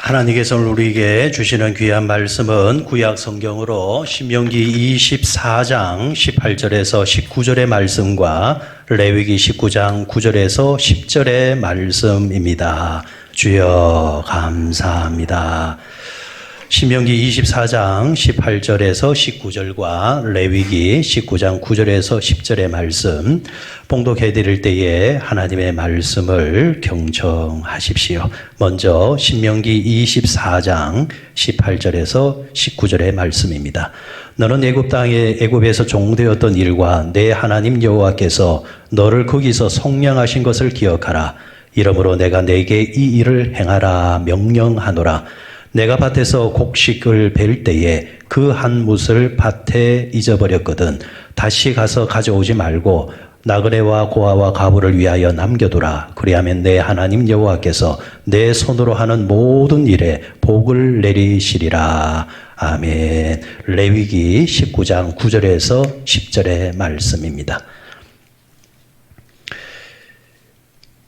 하나님께서 우리에게 주시는 귀한 말씀은 구약 성경으로 신명기 24장 18절에서 19절의 말씀과 레위기 19장 9절에서 10절의 말씀입니다. 주여 감사합니다. 신명기 24장 18절에서 19절과 레위기 19장 9절에서 10절의 말씀 봉독해 드릴 때에 하나님의 말씀을 경청하십시오. 먼저 신명기 24장 18절에서 19절의 말씀입니다. 너는 애굽 땅에 애굽에서 종되었던 일과 내 하나님 여호와께서 너를 거기서 속량하신 것을 기억하라. 이러므로 내가 내게 이 일을 행하라 명령하노라. 내가 밭에서 곡식을 벨 때에 그 한 뭇을 밭에 잊어버렸거든. 다시 가서 가져오지 말고 나그네와 고아와 가부를 위하여 남겨두라. 그리하면 내 하나님 여호와께서 내 손으로 하는 모든 일에 복을 내리시리라. 아멘. 레위기 19장 9절에서 10절의 말씀입니다.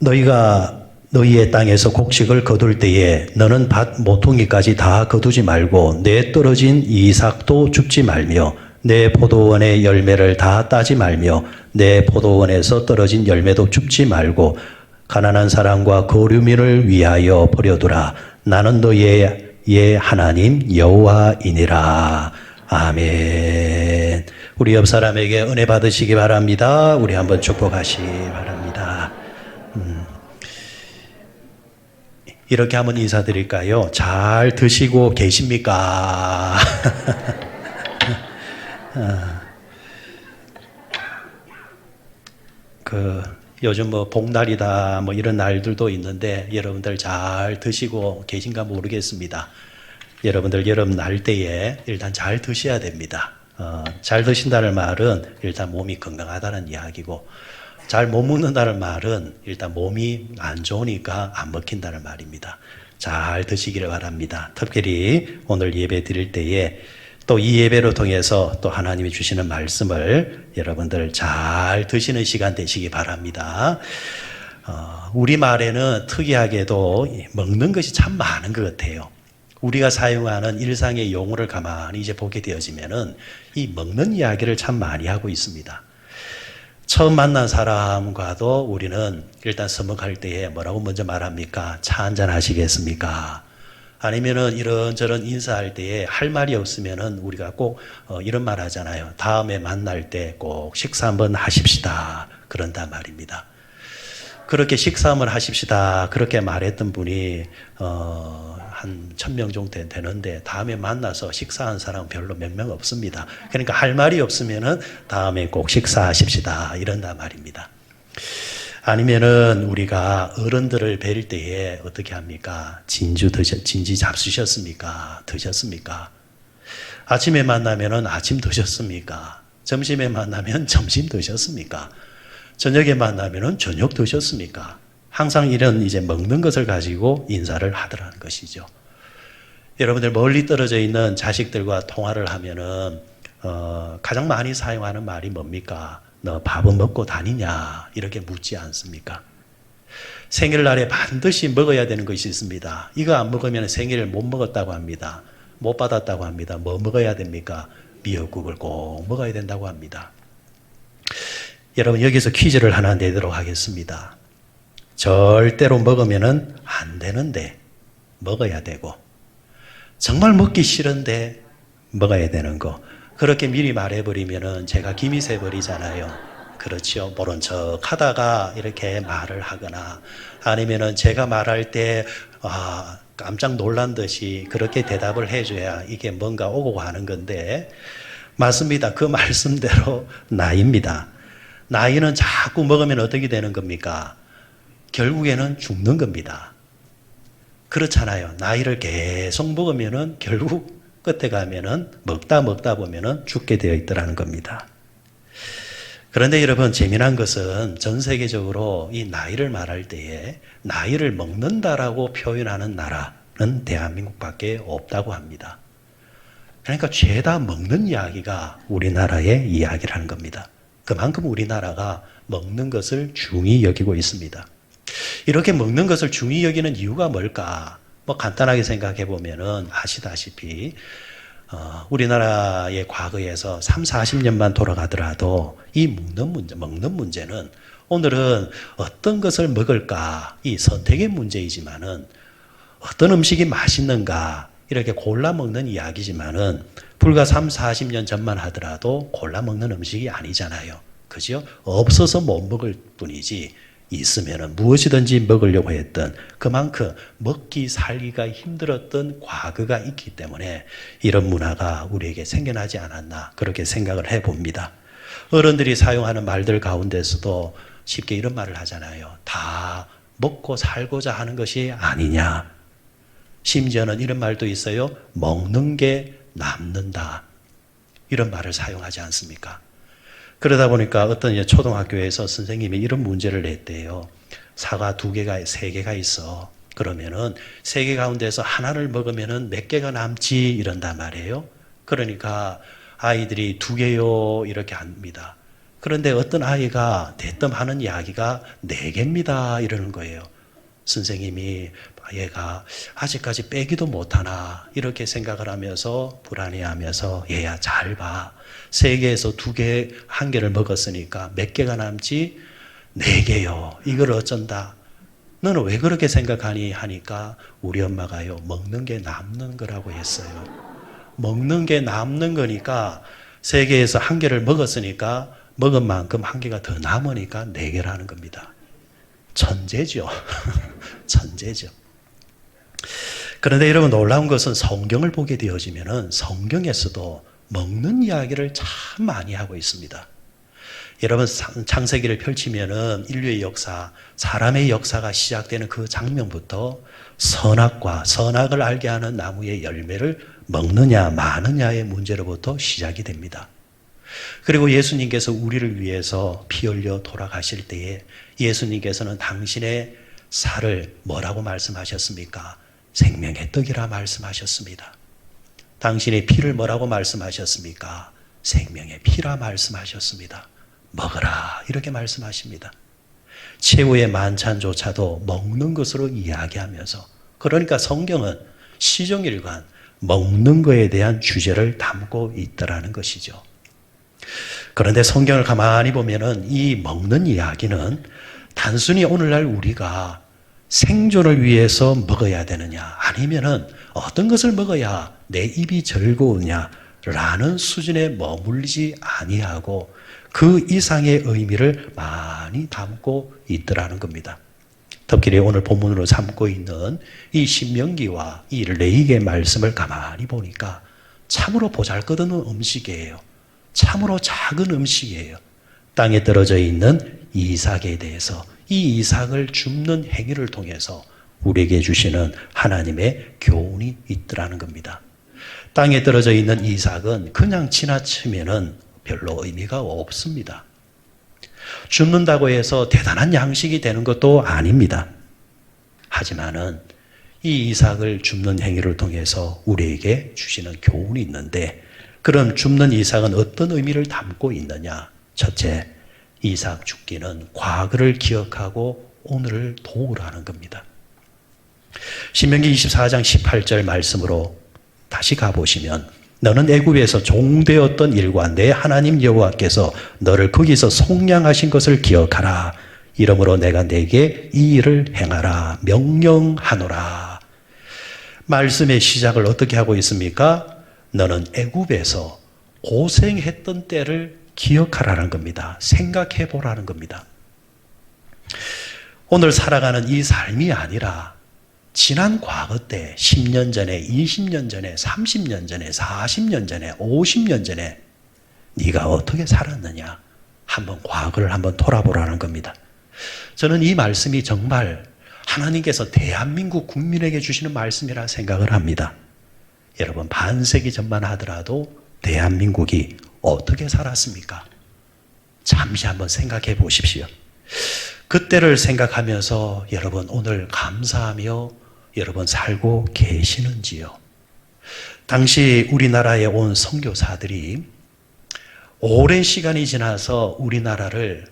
너희가 너희의 땅에서 곡식을 거둘 때에 너는 밭 모퉁이까지 다 거두지 말고 내 떨어진 이삭도 줍지 말며 내 포도원의 열매를 다 따지 말며 내 포도원에서 떨어진 열매도 줍지 말고 가난한 사람과 거류민을 위하여 버려두라. 나는 너희의 하나님 여호와이니라. 아멘. 우리 옆 사람에게 은혜 받으시기 바랍니다. 우리 한번 축복하시기 바랍니다. 이렇게 한번 인사드릴까요? 잘 드시고 계십니까? 요즘 복날이다 이런 날들도 있는데 여러분들 잘 드시고 계신가 모르겠습니다. 여러분들 여름 날 때에 일단 잘 드셔야 됩니다. 잘 드신다는 말은 일단 몸이 건강하다는 이야기고, 잘 못 먹는다는 말은 일단 몸이 안 좋으니까 안 먹힌다는 말입니다. 잘 드시기를 바랍니다. 특별히 오늘 예배 드릴 때에 또 이 예배를 통해서 또 하나님이 주시는 말씀을 여러분들 잘 드시는 시간 되시기 바랍니다. 우리말에는 특이하게도 먹는 것이 참 많은 것 같아요. 우리가 사용하는 일상의 용어를 가만히 이제 보게 되어지면은 이 먹는 이야기를 참 많이 하고 있습니다. 처음 만난 사람과도 우리는 일단 서먹할 때에 뭐라고 먼저 말합니까? 차 한잔 하시겠습니까? 아니면은 이런저런 인사할 때에 할 말이 없으면은 우리가 꼭 이런 말 하잖아요. 다음에 만날 때 꼭 식사 한번 하십시다. 그런단 말입니다. 그렇게 식사 한번 하십시다. 그렇게 말했던 분이 한 1000명 정도 되는데 다음에 만나서 식사한 사람은 별로 몇 명 없습니다. 그러니까 할 말이 없으면은 다음에 꼭 식사하십시다. 이런단 말입니다. 아니면은 우리가 어른들을 뵐 때에 어떻게 합니까? 진지 잡수셨습니까? 드셨습니까? 아침에 만나면은 아침 드셨습니까? 점심에 만나면 점심 드셨습니까? 저녁에 만나면은 저녁 드셨습니까? 항상 이런 이제 먹는 것을 가지고 인사를 하더라는 것이죠. 여러분들 멀리 떨어져 있는 자식들과 통화를 하면은 가장 많이 사용하는 말이 뭡니까? 너 밥은 먹고 다니냐? 이렇게 묻지 않습니까? 생일날에 반드시 먹어야 되는 것이 있습니다. 이거 안 먹으면 생일을 못 먹었다고 합니다. 못 받았다고 합니다. 뭐 먹어야 됩니까? 미역국을 꼭 먹어야 된다고 합니다. 여러분 여기서 퀴즈를 하나 내도록 하겠습니다. 절대로 먹으면 안 되는데 먹어야 되고, 정말 먹기 싫은데 먹어야 되는 거, 그렇게 미리 말해버리면 제가 김이 새버리잖아요. 그렇죠. 모른 척 하다가 이렇게 말을 하거나 아니면은 제가 말할 때 깜짝 놀란 듯이 그렇게 대답을 해줘야 이게 뭔가 오고 가는 건데, 맞습니다. 그 말씀대로 나이입니다. 나이는 자꾸 먹으면 어떻게 되는 겁니까? 결국에는 죽는 겁니다. 그렇잖아요. 나이를 계속 먹으면은 결국 끝에 가면은 먹다 보면은 죽게 되어 있더라는 겁니다. 그런데 여러분 재미난 것은 전 세계적으로 이 나이를 말할 때에 나이를 먹는다라고 표현하는 나라는 대한민국밖에 없다고 합니다. 그러니까 죄다 먹는 이야기가 우리나라의 이야기라는 겁니다. 그만큼 우리나라가 먹는 것을 중히 여기고 있습니다. 이렇게 먹는 것을 중히 여기는 이유가 뭘까? 뭐 간단하게 생각해 보면은 아시다시피 우리나라의 과거에서 3, 40년만 돌아가더라도 이 먹는 문제는 오늘은 어떤 것을 먹을까 이 선택의 문제이지만은 어떤 음식이 맛있는가 이렇게 골라 먹는 이야기지만은 불과 3, 40년 전만 하더라도 골라 먹는 음식이 아니잖아요. 그죠? 없어서 못 먹을 뿐이지 있으면은 무엇이든지 먹으려고 했던 그만큼 먹기 살기가 힘들었던 과거가 있기 때문에 이런 문화가 우리에게 생겨나지 않았나 그렇게 생각을 해봅니다. 어른들이 사용하는 말들 가운데서도 쉽게 이런 말을 하잖아요. 다 먹고 살고자 하는 것이 아니냐. 심지어는 이런 말도 있어요. 먹는 게 남는다. 이런 말을 사용하지 않습니까? 그러다 보니까 어떤 초등학교에서 선생님이 이런 문제를 냈대요. 사과 2개가, 3개가 있어. 그러면은 3개 가운데서 하나를 먹으면은 몇 개가 남지 이런단 말이에요. 그러니까 아이들이 2개요 이렇게 합니다. 그런데 어떤 아이가 대뜸 하는 이야기가 4개입니다 이러는 거예요. 선생님이 얘가 아직까지 빼기도 못하나 이렇게 생각을 하면서 불안해하면서 얘야 잘 봐. 3개에서 2개, 1개를 먹었으니까 몇 개가 남지? 4개요. 이걸 어쩐다. 너는 왜 그렇게 생각하니? 하니까 우리 엄마가요. 먹는 게 남는 거라고 했어요. 먹는 게 남는 거니까 3개에서 1개를 먹었으니까 먹은 만큼 1개가 더 남으니까 4개라는 겁니다. 천재죠. 천재죠. 그런데 여러분 놀라운 것은 성경을 보게 되어지면은 성경에서도 먹는 이야기를 참 많이 하고 있습니다. 여러분 창세기를 펼치면은 인류의 역사, 사람의 역사가 시작되는 그 장면부터 선악과 선악을 알게 하는 나무의 열매를 먹느냐 마느냐의 문제로부터 시작이 됩니다. 그리고 예수님께서 우리를 위해서 피 흘려 돌아가실 때에 예수님께서는 당신의 살을 뭐라고 말씀하셨습니까? 생명의 떡이라 말씀하셨습니다. 당신의 피를 뭐라고 말씀하셨습니까? 생명의 피라 말씀하셨습니다. 먹으라 이렇게 말씀하십니다. 최후의 만찬조차도 먹는 것으로 이야기하면서 그러니까 성경은 시종일관 먹는 것에 대한 주제를 담고 있다라는 것이죠. 그런데 성경을 가만히 보면은 이 먹는 이야기는 단순히 오늘날 우리가 생존을 위해서 먹어야 되느냐 아니면은 어떤 것을 먹어야 내 입이 즐거우냐라는 수준에 머물지 아니하고 그 이상의 의미를 많이 담고 있더라는 겁니다. 특히 오늘 본문으로 삼고 있는 이 신명기와 이 레위기의 말씀을 가만히 보니까 참으로 보잘것없는 음식이에요. 참으로 작은 음식이에요. 땅에 떨어져 있는 이삭에 대해서 이 이삭을 줍는 행위를 통해서 우리에게 주시는 하나님의 교훈이 있더라는 겁니다. 땅에 떨어져 있는 이삭은 그냥 지나치면은 별로 의미가 없습니다. 줍는다고 해서 대단한 양식이 되는 것도 아닙니다. 하지만은 이 이삭을 줍는 행위를 통해서 우리에게 주시는 교훈이 있는데 그럼 줍는 이삭은 어떤 의미를 담고 있느냐? 첫째, 이삭 죽기는 과거를 기억하고 오늘을 도우라는 겁니다. 신명기 24장 18절 말씀으로 다시 가보시면 너는 애굽에서 종되었던 일과 내 하나님 여호와께서 너를 거기서 속량하신 것을 기억하라. 이러므로 내가 내게 이 일을 행하라 명령하노라. 말씀의 시작을 어떻게 하고 있습니까? 너는 애굽에서 고생했던 때를 기억하라는 겁니다. 생각해 보라는 겁니다. 오늘 살아가는 이 삶이 아니라 지난 과거 때 10년 전에, 20년 전에, 30년 전에, 40년 전에, 50년 전에 네가 어떻게 살았느냐 한번 과거를 한번 돌아보라는 겁니다. 저는 이 말씀이 정말 하나님께서 대한민국 국민에게 주시는 말씀이라 생각을 합니다. 여러분 반세기 전만 하더라도 대한민국이 어떻게 살았습니까? 잠시 한번 생각해 보십시오. 그때를 생각하면서 여러분 오늘 감사하며 여러분 살고 계시는지요? 당시 우리나라에 온 선교사들이 오랜 시간이 지나서 우리나라를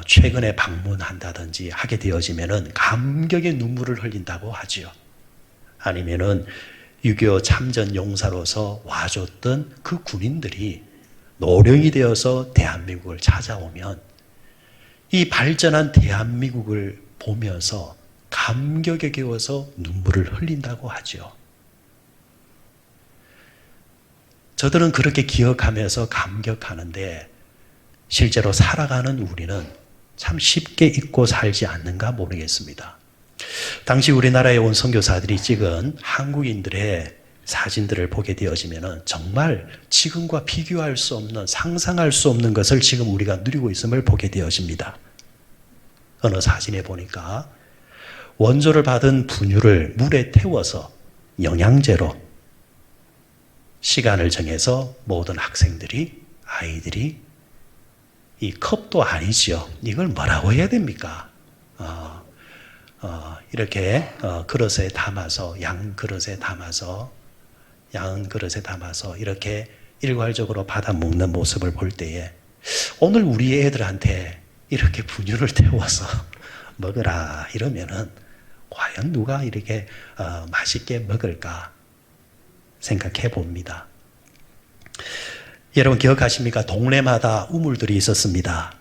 최근에 방문한다든지 하게 되어지면은 감격의 눈물을 흘린다고 하지요. 아니면은 6.25 참전 용사로서 와줬던 그 군인들이 노령이 되어서 대한민국을 찾아오면 이 발전한 대한민국을 보면서 감격에 겨워서 눈물을 흘린다고 하죠. 저들은 그렇게 기억하면서 감격하는데 실제로 살아가는 우리는 참 쉽게 잊고 살지 않는가 모르겠습니다. 당시 우리나라에 온 선교사들이 찍은 한국인들의 사진들을 보게 되어지면 정말 지금과 비교할 수 없는, 상상할 수 없는 것을 지금 우리가 누리고 있음을 보게 되어집니다. 어느 사진에 보니까 원조를 받은 분유를 물에 태워서 영양제로 시간을 정해서 모든 학생들이, 아이들이 이 컵도 아니죠. 이걸 뭐라고 해야 됩니까? 이렇게 그릇에 담아서, 양 그릇에 담아서 이렇게 일괄적으로 받아 먹는 모습을 볼 때에 오늘 우리 애들한테 이렇게 분유를 태워서 먹으라 이러면은 과연 누가 이렇게 맛있게 먹을까 생각해 봅니다. 여러분 기억하십니까? 동네마다 우물들이 있었습니다.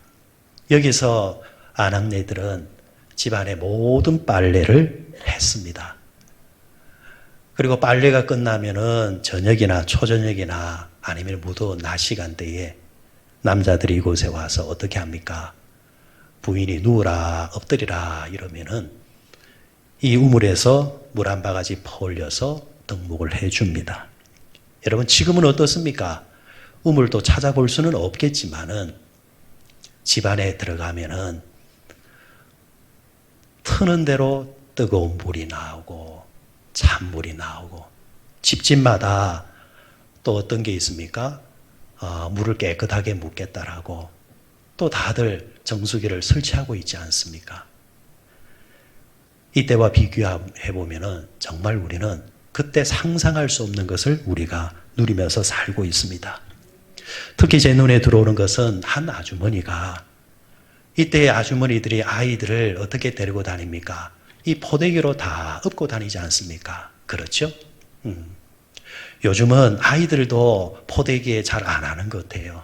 여기서 아낙네들은 집안의 모든 빨래를 했습니다. 그리고 빨래가 끝나면은 저녁이나 초저녁이나 아니면 무더운 낮 시간대에 남자들이 이곳에 와서 어떻게 합니까? 부인이 누우라, 엎드리라 이러면은 이 우물에서 물 한 바가지 퍼올려서 덕목을 해줍니다. 여러분 지금은 어떻습니까? 우물도 찾아볼 수는 없겠지만은 집안에 들어가면은 트는 대로 뜨거운 물이 나오고 찬물이 나오고 집집마다 또 어떤 게 있습니까? 물을 깨끗하게 묻겠다라고 또 다들 정수기를 설치하고 있지 않습니까? 이때와 비교해 보면은 정말 우리는 그때 상상할 수 없는 것을 우리가 누리면서 살고 있습니다. 특히 제 눈에 들어오는 것은 한 아주머니가 이때의 아주머니들이 아이들을 어떻게 데리고 다닙니까? 이 포대기로 다 업고 다니지 않습니까? 그렇죠? 요즘은 아이들도 포대기에 잘 안 하는 것 같아요.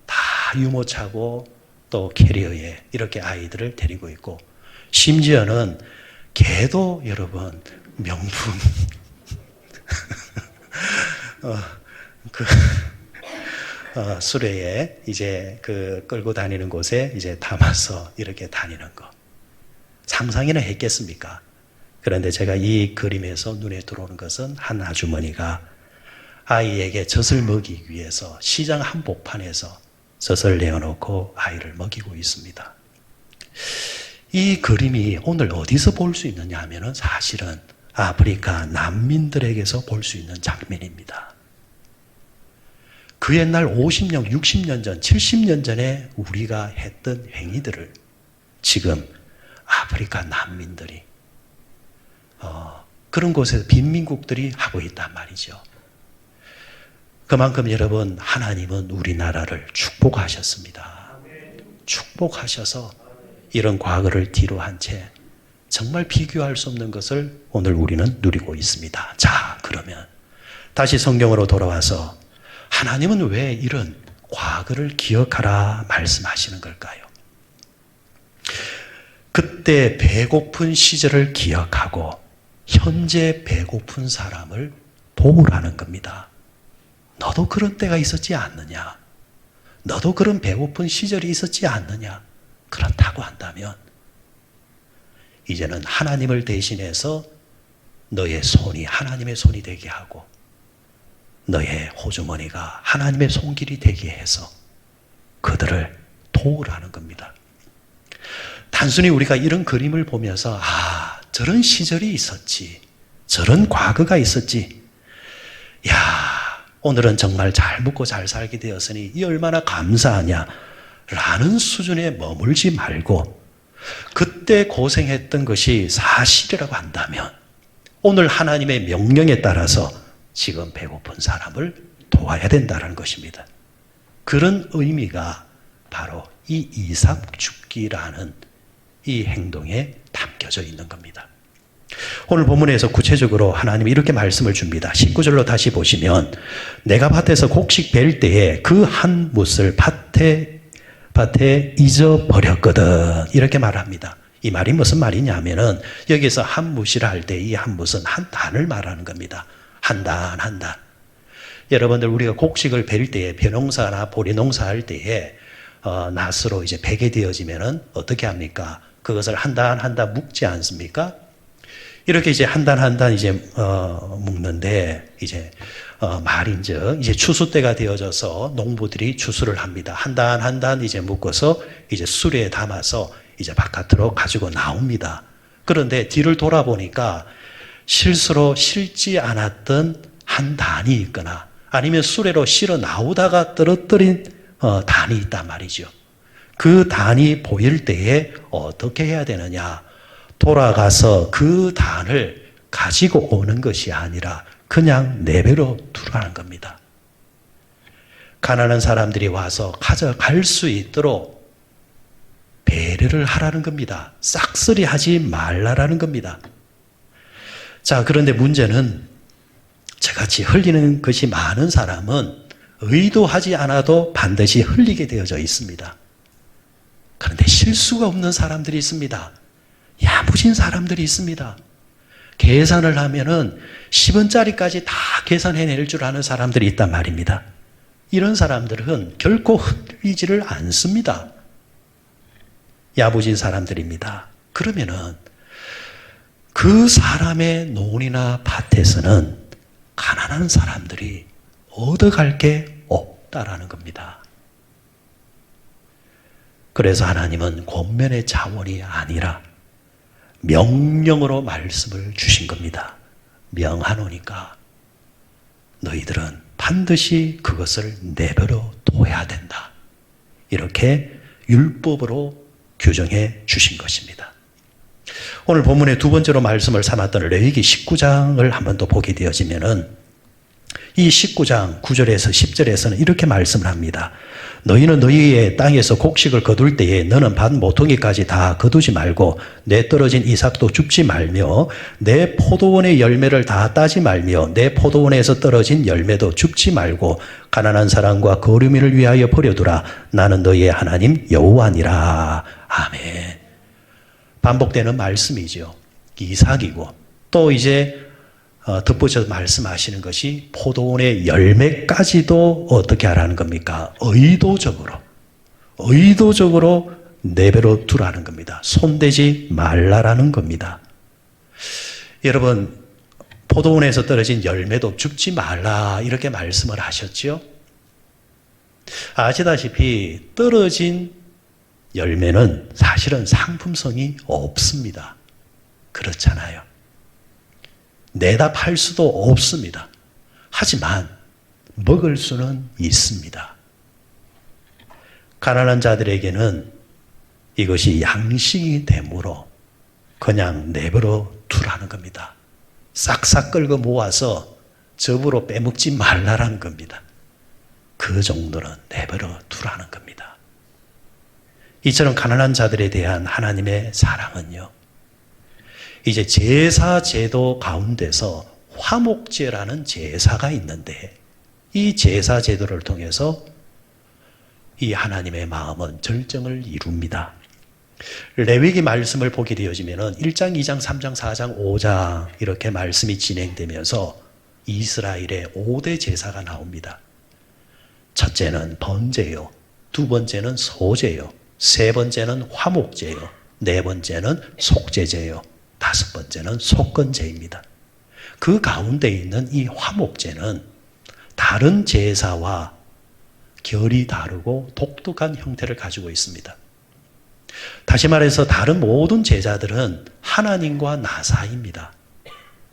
다 유모차고 또 캐리어에 이렇게 아이들을 데리고 있고 심지어는 개도 여러분 명품 수레에 이제 끌고 다니는 곳에 이제 담아서 이렇게 다니는 거. 상상이나 했겠습니까? 그런데 제가 이 그림에서 눈에 들어오는 것은 한 아주머니가 아이에게 젖을 먹이기 위해서 시장 한복판에서 젖을 내어놓고 아이를 먹이고 있습니다. 이 그림이 오늘 어디서 볼 수 있느냐 하면은 사실은 아프리카 난민들에게서 볼 수 있는 장면입니다. 그 옛날 50년, 60년 전, 70년 전에 우리가 했던 행위들을 지금 아프리카 난민들이 그런 곳에서 빈민국들이 하고 있단 말이죠. 그만큼 여러분 하나님은 우리나라를 축복하셨습니다. 축복하셔서 이런 과거를 뒤로 한 채 정말 비교할 수 없는 것을 오늘 우리는 누리고 있습니다. 자, 그러면 다시 성경으로 돌아와서 하나님은 왜 이런 과거를 기억하라 말씀하시는 걸까요? 그때 배고픈 시절을 기억하고 현재 배고픈 사람을 도우라는 겁니다. 너도 그런 때가 있었지 않느냐? 너도 그런 배고픈 시절이 있었지 않느냐? 그렇다고 한다면 이제는 하나님을 대신해서 너의 손이 하나님의 손이 되게 하고 너의 호주머니가 하나님의 손길이 되게 해서 그들을 도우라는 겁니다. 단순히 우리가 이런 그림을 보면서 저런 시절이 있었지, 저런 과거가 있었지, 오늘은 정말 잘 먹고 잘 살게 되었으니 이 얼마나 감사하냐 라는 수준에 머물지 말고 그때 고생했던 것이 사실이라고 한다면 오늘 하나님의 명령에 따라서 지금 배고픈 사람을 도와야 된다는 것입니다. 그런 의미가 바로 이 이삭 죽기라는 이 행동에 담겨져 있는 겁니다. 오늘 본문에서 구체적으로 하나님이 이렇게 말씀을 줍니다. 19절로 다시 보시면 내가 밭에서 곡식 벨 때에 그 한 뭇을 밭에 잊어버렸거든. 이렇게 말합니다. 이 말이 무슨 말이냐 하면은 여기서 한 뭇이라 할 때 이 한 뭇은 한 단을 말하는 겁니다. 한 단, 한 단. 여러분들 우리가 곡식을 벨 때에 벼농사나 보리농사 할 때에 낫으로 이제 베게 되어지면은 어떻게 합니까? 그것을 한 단 한 단 묶지 않습니까? 이렇게 이제 한 단 한 단 이제 묶는데 이제 말인즉 이제 추수 때가 되어져서 농부들이 추수를 합니다. 한 단 한 단 이제 묶어서 이제 수레에 담아서 이제 바깥으로 가지고 나옵니다. 그런데 뒤를 돌아보니까 실수로 실지 않았던 한 단이 있거나 아니면 수레로 실어 나오다가 떨어뜨린 단이 있단 말이죠. 그 단이 보일 때에 어떻게 해야 되느냐? 돌아가서 그 단을 가지고 오는 것이 아니라 그냥 내버려 두라는 겁니다. 가난한 사람들이 와서 가져갈 수 있도록 배려를 하라는 겁니다. 싹쓸이 하지 말라라는 겁니다. 자, 그런데 문제는 저같이 흘리는 것이 많은 사람은 의도하지 않아도 반드시 흘리게 되어져 있습니다. 그런데 실수가 없는 사람들이 있습니다. 야무진 사람들이 있습니다. 계산을 하면은 10원짜리까지 다 계산해낼 줄 아는 사람들이 있단 말입니다. 이런 사람들은 결코 흘리지를 않습니다. 야무진 사람들입니다. 그러면은 그 사람의 논이나 밭에서는 가난한 사람들이 얻어갈 게 없다라는 겁니다. 그래서 하나님은 권면의 자원이 아니라 명령으로 말씀을 주신 겁니다. 명하노니까 너희들은 반드시 그것을 내버려 둬야 된다. 이렇게 율법으로 규정해 주신 것입니다. 오늘 본문의 두 번째로 말씀을 삼았던 레위기 19장을 한번 더 보게 되어지면은 이 19장 9절에서 10절에서는 이렇게 말씀을 합니다. 너희는 너희의 땅에서 곡식을 거둘 때에 너는 밭 모퉁이까지 다 거두지 말고 내 떨어진 이삭도 줍지 말며 내 포도원의 열매를 다 따지 말며 내 포도원에서 떨어진 열매도 줍지 말고 가난한 사람과 거류민을 위하여 버려두라. 나는 너희의 하나님 여호와니라. 아멘. 반복되는 말씀이죠. 이삭이고 또 이제 덧붙여서 말씀하시는 것이 포도원의 열매까지도 어떻게 하라는 겁니까? 의도적으로 내버려 두라는 겁니다. 손대지 말라라는 겁니다. 여러분, 포도원에서 떨어진 열매도 줍지 말라 이렇게 말씀을 하셨죠? 아시다시피 떨어진 열매는 사실은 상품성이 없습니다. 그렇잖아요. 내다 팔 수도 없습니다. 하지만 먹을 수는 있습니다. 가난한 자들에게는 이것이 양식이 되므로 그냥 내버려 두라는 겁니다. 싹싹 긁어 모아서 접으로 빼먹지 말라라는 겁니다. 그 정도는 내버려 두라는 겁니다. 이처럼 가난한 자들에 대한 하나님의 사랑은요, 이제 제사 제도 가운데서 화목제라는 제사가 있는데 이 제사 제도를 통해서 이 하나님의 마음은 절정을 이룹니다. 레위기 말씀을 보게 되어지면 1장, 2장, 3장, 4장, 5장 이렇게 말씀이 진행되면서 이스라엘의 5대 제사가 나옵니다. 첫째는 번제요, 두 번째는 소제요, 세 번째는 화목제요, 네 번째는 속죄제요, 다섯 번째는 속건제입니다. 그 가운데 있는 이 화목제는 다른 제사와 결이 다르고 독특한 형태를 가지고 있습니다. 다시 말해서 다른 모든 제사들은 하나님과 나 사이입니다.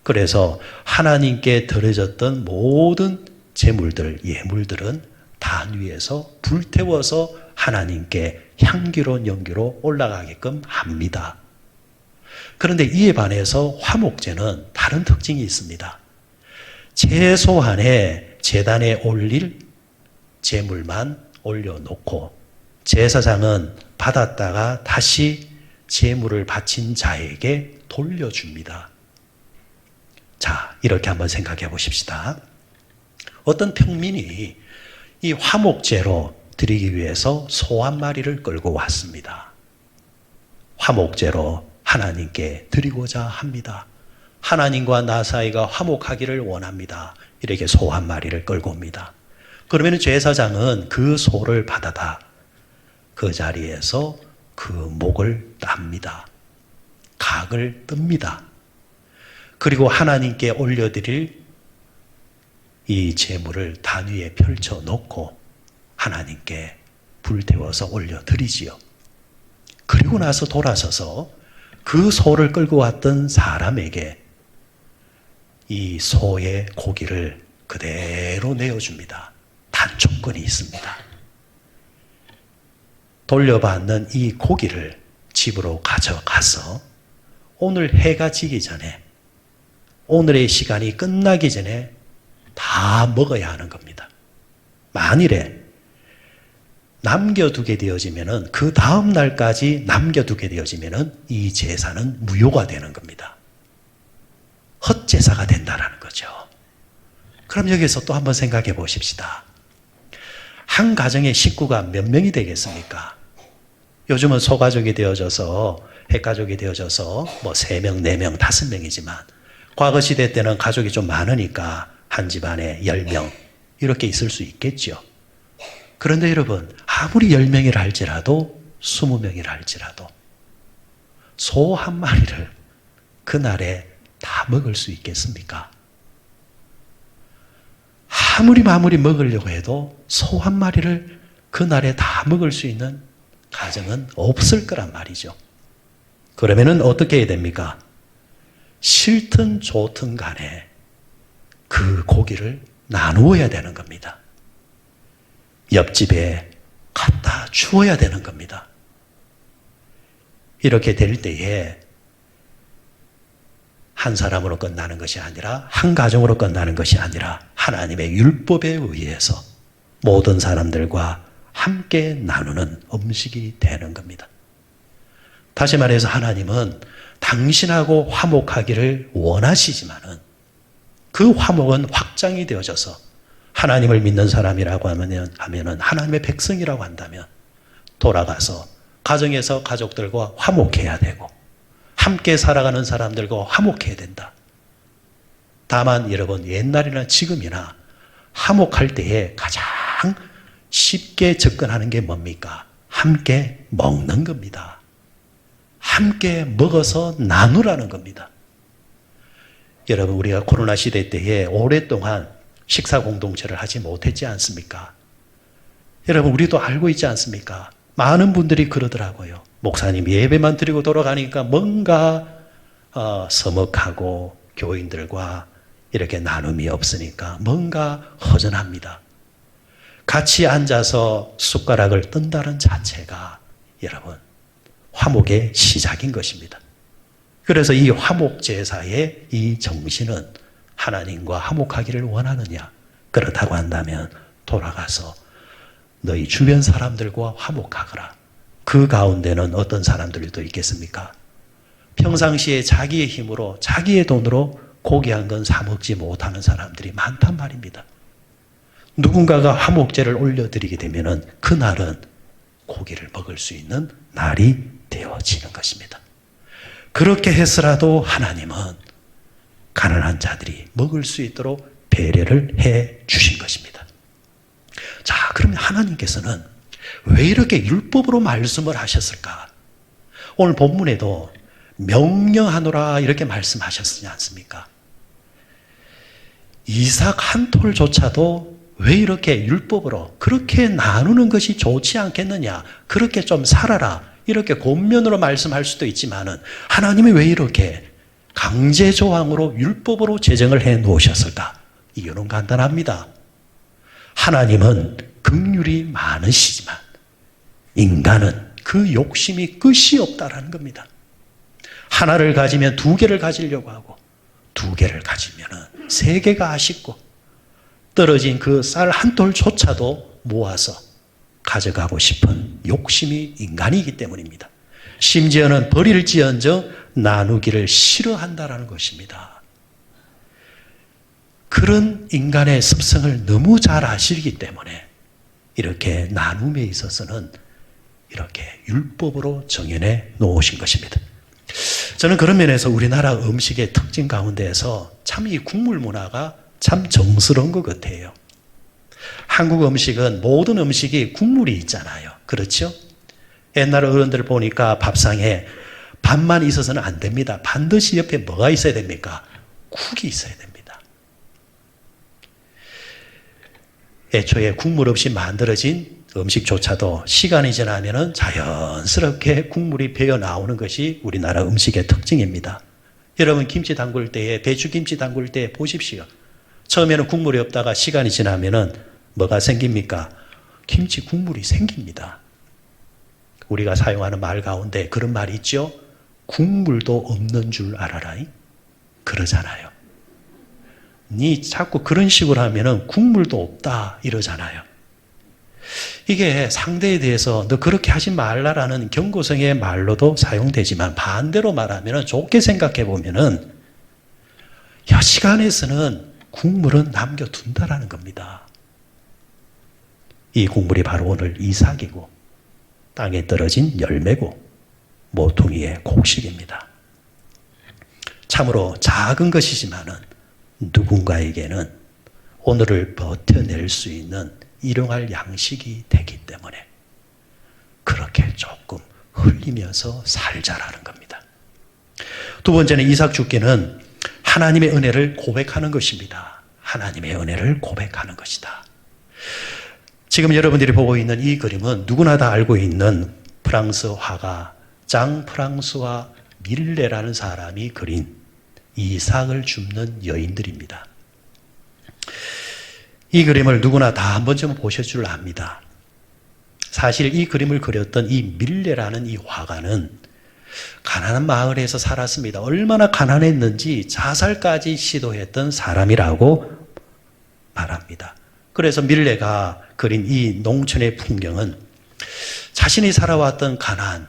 그래서 하나님께 드려졌던 모든 제물들, 예물들은 단 위에서 불태워서 하나님께 향기로운 연기로 올라가게끔 합니다. 그런데 이에 반해서 화목제는 다른 특징이 있습니다. 최소한의 제단에 올릴 제물만 올려놓고 제사장은 받았다가 다시 제물을 바친 자에게 돌려줍니다. 자, 이렇게 한번 생각해 보십시다. 어떤 평민이 이 화목제로 드리기 위해서 소 한 마리를 끌고 왔습니다. 화목제로 하나님께 드리고자 합니다. 하나님과 나 사이가 화목하기를 원합니다. 이렇게 소 한 마리를 끌고 옵니다. 그러면 제사장은 그 소를 받아다 그 자리에서 그 목을 땁니다. 각을 뜹니다. 그리고 하나님께 올려드릴 이 제물을 단 위에 펼쳐 놓고 하나님께 불태워서 올려드리지요. 그리고 나서 돌아서서 그 소를 끌고 왔던 사람에게 이 소의 고기를 그대로 내어줍니다. 단 조건이 있습니다. 돌려받는 이 고기를 집으로 가져가서 오늘 해가 지기 전에, 오늘의 시간이 끝나기 전에 다 먹어야 하는 겁니다. 만일에 남겨두게 되어지면은, 그 다음 날까지 남겨두게 되어지면은 이 제사는 무효가 되는 겁니다. 헛제사가 된다는 거죠. 그럼 여기서 또 한번 생각해 보십시다. 한 가정의 식구가 몇 명이 되겠습니까? 요즘은 소가족이 되어져서, 핵가족이 되어져서 뭐 3명, 4명, 5명이지만 과거 시대 때는 가족이 좀 많으니까 한 집안에 10명 이렇게 있을 수 있겠죠. 그런데 여러분, 아무리 10명이라 할지라도 20명이라 할지라도 소 한 마리를 그날에 다 먹을 수 있겠습니까? 아무리 먹으려고 해도 소 한 마리를 그날에 다 먹을 수 있는 가정은 없을 거란 말이죠. 그러면은 어떻게 해야 됩니까? 싫든 좋든 간에 그 고기를 나누어야 되는 겁니다. 옆집에 갖다 주어야 되는 겁니다. 이렇게 될 때에 한 사람으로 끝나는 것이 아니라, 한 가정으로 끝나는 것이 아니라 하나님의 율법에 의해서 모든 사람들과 함께 나누는 음식이 되는 겁니다. 다시 말해서 하나님은 당신하고 화목하기를 원하시지만은 그 화목은 확장이 되어져서 하나님을 믿는 사람이라고 하면은 하나님의 백성이라고 한다면 돌아가서 가정에서 가족들과 화목해야 되고 함께 살아가는 사람들과 화목해야 된다. 다만 여러분, 옛날이나 지금이나 화목할 때에 가장 쉽게 접근하는 게 뭡니까? 함께 먹는 겁니다. 함께 먹어서 나누라는 겁니다. 여러분, 우리가 코로나 시대 때에 오랫동안 식사 공동체를 하지 못했지 않습니까? 여러분, 우리도 알고 있지 않습니까? 많은 분들이 그러더라고요. 목사님 예배만 드리고 돌아가니까 뭔가 서먹하고 교인들과 이렇게 나눔이 없으니까 뭔가 허전합니다. 같이 앉아서 숟가락을 뜬다는 자체가 여러분, 화목의 시작인 것입니다. 그래서 이 화목제사의 이 정신은 하나님과 화목하기를 원하느냐? 그렇다고 한다면 돌아가서 너희 주변 사람들과 화목하거라. 그 가운데는 어떤 사람들도 있겠습니까? 평상시에 자기의 힘으로, 자기의 돈으로 고기 한 건 사 먹지 못하는 사람들이 많단 말입니다. 누군가가 화목제를 올려드리게 되면은 그날은 고기를 먹을 수 있는 날이 되어지는 것입니다. 그렇게 해서라도 하나님은 가난한 자들이 먹을 수 있도록 배려를 해 주신 것입니다. 자, 그러면 하나님께서는 왜 이렇게 율법으로 말씀을 하셨을까? 오늘 본문에도 명령하노라 이렇게 말씀하셨지 않습니까? 이삭 한 톨조차도 왜 이렇게 율법으로 그렇게 나누는 것이 좋지 않겠느냐? 그렇게 좀 살아라. 이렇게 권면으로 말씀할 수도 있지만은 하나님이 왜 이렇게 강제 조항으로 율법으로 제정을 해 놓으셨을까? 이유는 간단합니다. 하나님은 긍휼이 많으시지만 인간은 그 욕심이 끝이 없다라는 겁니다. 하나를 가지면 2개를 가지려고 하고 2개를 가지면은 3개가 아쉽고 떨어진 그 쌀 한 톨조차도 모아서 가져가고 싶은 욕심이 인간이기 때문입니다. 심지어는 버릴지언정 나누기를 싫어한다라는 것입니다. 그런 인간의 습성을 너무 잘 아시기 때문에 이렇게 나눔에 있어서는 이렇게 율법으로 정해내 놓으신 것입니다. 저는 그런 면에서 우리나라 음식의 특징 가운데에서 참 이 국물 문화가 참 정스러운 것 같아요. 한국 음식은 모든 음식이 국물이 있잖아요. 그렇죠? 옛날 어른들 보니까 밥상에 밥만 있어서는 안 됩니다. 반드시 옆에 뭐가 있어야 됩니까? 국이 있어야 됩니다. 애초에 국물 없이 만들어진 음식조차도 시간이 지나면 자연스럽게 국물이 배어 나오는 것이 우리나라 음식의 특징입니다. 여러분 김치 담글 때에 배추김치 담글 때 보십시오. 처음에는 국물이 없다가 시간이 지나면 뭐가 생깁니까? 김치 국물이 생깁니다. 우리가 사용하는 말 가운데 그런 말이 있죠. 국물도 없는 줄 알아라. 그러잖아요. 니 자꾸 그런 식으로 하면 국물도 없다 이러잖아요. 이게 상대에 대해서 너 그렇게 하지 말라라는 경고성의 말로도 사용되지만 반대로 말하면 좋게 생각해 보면은 시간에서는 국물은 남겨둔다라는 겁니다. 이 국물이 바로 오늘 이삭이고 땅에 떨어진 열매고 모퉁이의 곡식입니다. 참으로 작은 것이지만은 누군가에게는 오늘을 버텨낼 수 있는 일용할 양식이 되기 때문에 그렇게 조금 흘리면서 살자라는 겁니다. 두 번째는 이삭 죽기는 하나님의 은혜를 고백하는 것입니다. 하나님의 은혜를 고백하는 것이다. 지금 여러분들이 보고 있는 이 그림은 누구나 다 알고 있는 프랑스 화가 장 프랑스와 밀레라는 사람이 그린 이삭을 줍는 여인들입니다. 이 그림을 누구나 다 한 번쯤은 보실 줄 압니다. 사실 이 그림을 그렸던 이 밀레라는 이 화가는 가난한 마을에서 살았습니다. 얼마나 가난했는지 자살까지 시도했던 사람이라고 말합니다. 그래서 밀레가 그린 이 농촌의 풍경은 자신이 살아왔던 가난,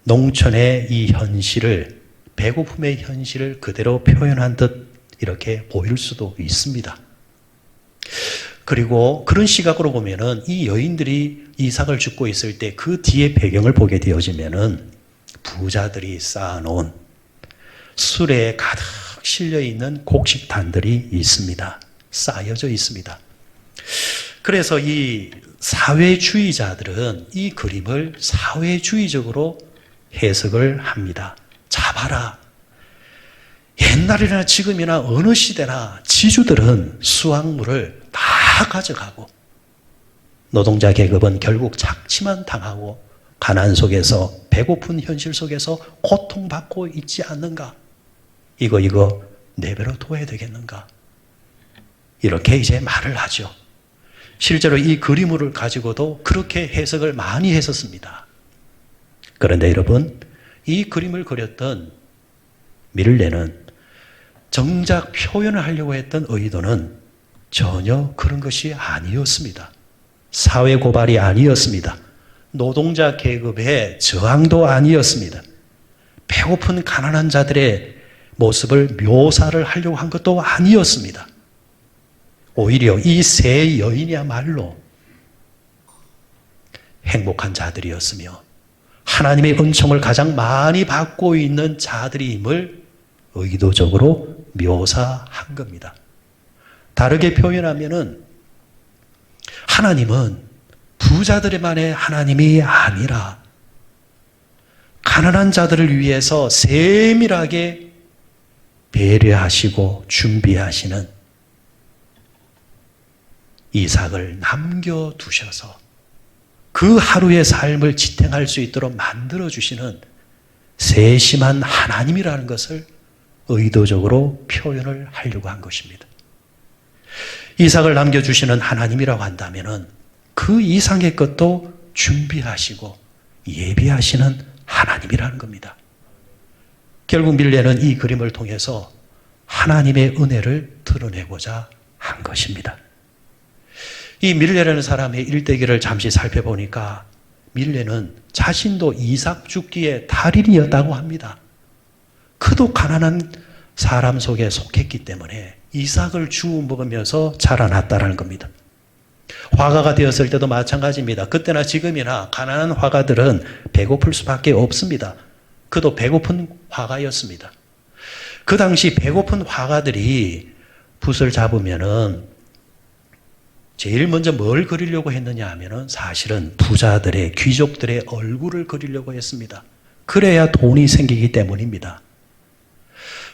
농촌의 이 현실을, 배고픔의 현실을 그대로 표현한 듯 이렇게 보일 수도 있습니다. 그리고 그런 시각으로 보면은 이 여인들이 이삭을 줍고 있을 때 그 뒤에 배경을 보게 되어지면은 부자들이 쌓아놓은 술에 가득 실려 있는 곡식단들이 있습니다. 쌓여져 있습니다. 그래서 이 사회주의자들은 이 그림을 사회주의적으로 해석을 합니다. 자 봐라. 옛날이나 지금이나 어느 시대나 지주들은 수확물을 다 가져가고 노동자 계급은 결국 착취만 당하고 가난 속에서 배고픈 현실 속에서 고통받고 있지 않는가? 이거 내버려 둬야 되겠는가? 이렇게 이제 말을 하죠. 실제로 이 그림을 가지고도 그렇게 해석을 많이 했었습니다. 그런데 여러분, 이 그림을 그렸던 밀레는 정작 표현을 하려고 했던 의도는 전혀 그런 것이 아니었습니다. 사회 고발이 아니었습니다. 노동자 계급의 저항도 아니었습니다. 배고픈 가난한 자들의 모습을 묘사를 하려고 한 것도 아니었습니다. 오히려 이 세 여인이야말로 행복한 자들이었으며 하나님의 은총을 가장 많이 받고 있는 자들임을 의도적으로 묘사한 겁니다. 다르게 표현하면은 하나님은 부자들만의 하나님이 아니라 가난한 자들을 위해서 세밀하게 배려하시고 준비하시는 이삭을 남겨두셔서 그 하루의 삶을 지탱할 수 있도록 만들어주시는 세심한 하나님이라는 것을 의도적으로 표현을 하려고 한 것입니다. 이삭을 남겨주시는 하나님이라고 한다면 그 이상의 것도 준비하시고 예비하시는 하나님이라는 겁니다. 결국 밀레는 이 그림을 통해서 하나님의 은혜를 드러내고자 한 것입니다. 이 밀레라는 사람의 일대기를 잠시 살펴보니까 밀레는 자신도 이삭 죽기의 달인이었다고 합니다. 그도 가난한 사람 속에 속했기 때문에 이삭을 주워 먹으면서 자라났다라는 겁니다. 화가가 되었을 때도 마찬가지입니다. 그때나 지금이나 가난한 화가들은 배고플 수밖에 없습니다. 그도 배고픈 화가였습니다. 그 당시 배고픈 화가들이 붓을 잡으면은 제일 먼저 뭘 그리려고 했느냐 하면은 사실은 부자들의, 귀족들의 얼굴을 그리려고 했습니다. 그래야 돈이 생기기 때문입니다.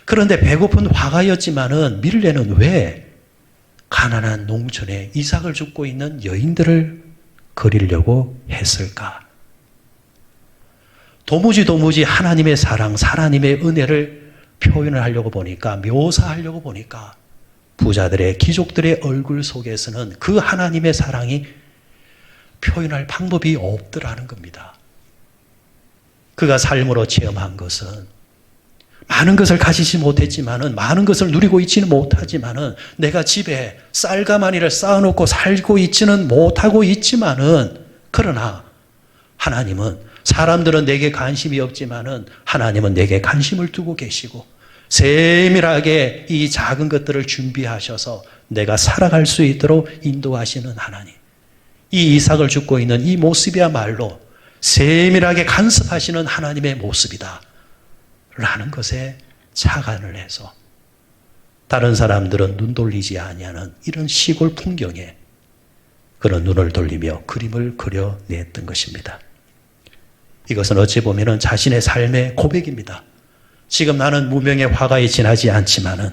그런데 배고픈 화가였지만은 밀레는 왜 가난한 농촌에 이삭을 줍고 있는 여인들을 그리려고 했을까? 도무지 하나님의 사랑, 하나님의 은혜를 표현을 하려고 보니까, 묘사하려고 보니까 부자들의, 귀족들의 얼굴 속에서는 그 하나님의 사랑이 표현할 방법이 없더라는 겁니다. 그가 삶으로 체험한 것은 많은 것을 가지지 못했지만은, 많은 것을 누리고 있지는 못하지만은, 내가 집에 쌀가마니를 쌓아놓고 살고 있지는 못하고 있지만은, 그러나 하나님은, 사람들은 내게 관심이 없지만은 하나님은 내게 관심을 두고 계시고 세밀하게 이 작은 것들을 준비하셔서 내가 살아갈 수 있도록 인도하시는 하나님. 이 이삭을 줍고 있는 이 모습이야말로 세밀하게 간섭하시는 하나님의 모습이다 라는 것에 착안을 해서 다른 사람들은 눈 돌리지 아니하는 이런 시골 풍경에 그런 눈을 돌리며 그림을 그려냈던 것입니다. 이것은 어찌 보면 자신의 삶의 고백입니다. 지금 나는 무명의 화가에 지나지 않지만은,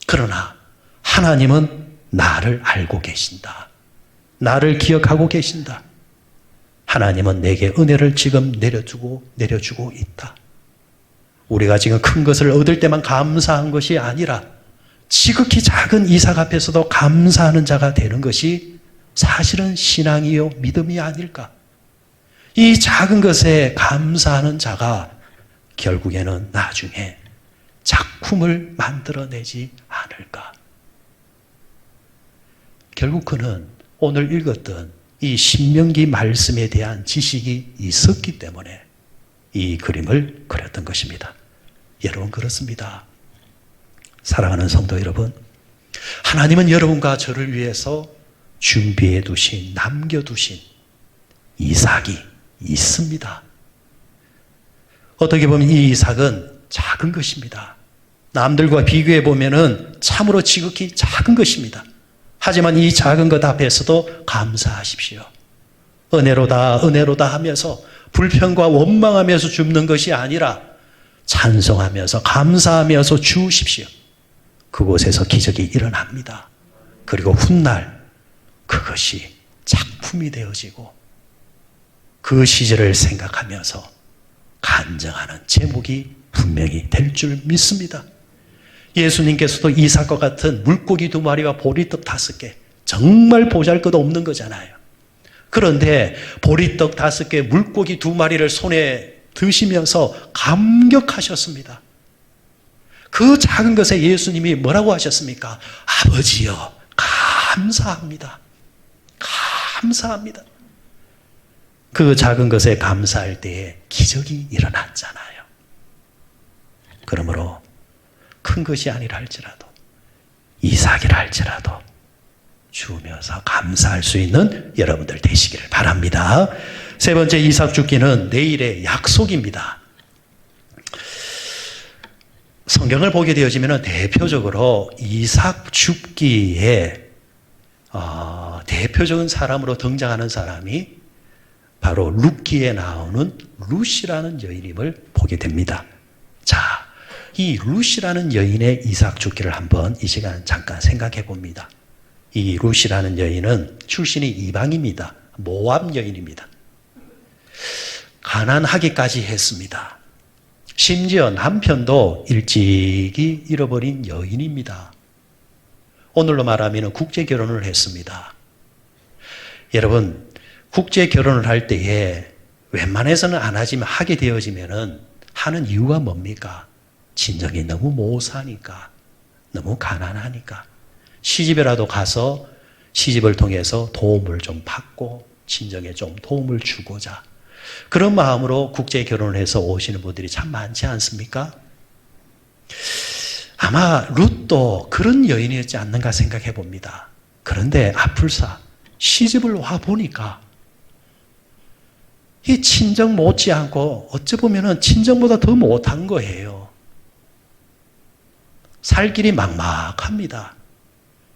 그러나 하나님은 나를 알고 계신다. 나를 기억하고 계신다. 하나님은 내게 은혜를 지금 내려주고 있다. 우리가 지금 큰 것을 얻을 때만 감사한 것이 아니라 지극히 작은 이삭 앞에서도 감사하는 자가 되는 것이 사실은 신앙이요 믿음이 아닐까. 이 작은 것에 감사하는 자가 결국에는 나중에 작품을 만들어내지 않을까. 결국 그는 오늘 읽었던 이 신명기 말씀에 대한 지식이 있었기 때문에 이 그림을 그렸던 것입니다. 여러분, 그렇습니다. 사랑하는 성도 여러분, 하나님은 여러분과 저를 위해서 준비해 두신, 남겨두신 이삭이 있습니다. 어떻게 보면 이 이삭은 작은 것입니다. 남들과 비교해 보면은 참으로 지극히 작은 것입니다. 하지만 이 작은 것 앞에서도 감사하십시오. 은혜로다, 은혜로다 하면서 불평과 원망하면서 줍는 것이 아니라 찬송하면서 감사하면서 주십시오. 그곳에서 기적이 일어납니다. 그리고 훗날 그것이 작품이 되어지고 그 시절을 생각하면서 간증하는 제목이 분명히 될 줄 믿습니다. 예수님께서도 이삭과 같은 물고기 2마리와 보리떡 5개, 정말 보잘것없는 거잖아요. 그런데 보리떡 5개, 물고기 2마리를 손에 드시면서 감격하셨습니다. 그 작은 것에 예수님이 뭐라고 하셨습니까? 아버지여, 감사합니다. 감사합니다. 그 작은 것에 감사할 때에 기적이 일어났잖아요. 그러므로 큰 것이 아니라 할지라도, 이삭이라 할지라도 주면서 감사할 수 있는 여러분들 되시기를 바랍니다. 세 번째, 이삭 죽기는 내일의 약속입니다. 성경을 보게 되어지면 대표적으로 이삭 죽기에 대표적인 사람으로 등장하는 사람이 바로 룻기에 나오는 룻이라는 여인임을 보게 됩니다. 자, 이 룻이라는 여인의 이삭 죽기를 한번 이 시간 잠깐 생각해 봅니다. 이 룻이라는 여인은 출신이 이방입니다. 모압 여인입니다. 가난하기까지 했습니다. 심지어 남편도 일찍이 잃어버린 여인입니다. 오늘로 말하면 국제 결혼을 했습니다. 여러분, 국제 결혼을 할 때에 웬만해서는 안 하지만 하게 되어지면은 하는 이유가 뭡니까? 친정이 너무 못 사니까, 너무 가난하니까 시집이라도 가서 시집을 통해서 도움을 좀 받고 친정에 좀 도움을 주고자, 그런 마음으로 국제 결혼을 해서 오시는 분들이 참 많지 않습니까? 아마 룻도 그런 여인이었지 않는가 생각해 봅니다. 그런데 아플사 시집을 와 보니까 이 친정 못지않고 어찌 보면은 친정보다 더 못한 거예요. 살 길이 막막합니다.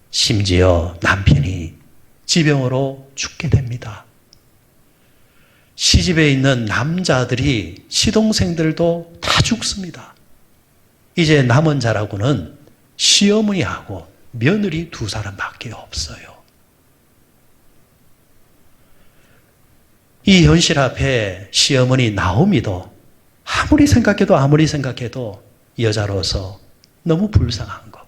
심지어 남편이 지병으로 죽게 됩니다. 시집에 있는 남자들이 시동생들도 다 죽습니다. 이제 남은 자라고는 시어머니하고 며느리 2사람밖에 없어요. 이 현실 앞에 시어머니 나오미도 아무리 생각해도 여자로서 너무 불쌍한 거.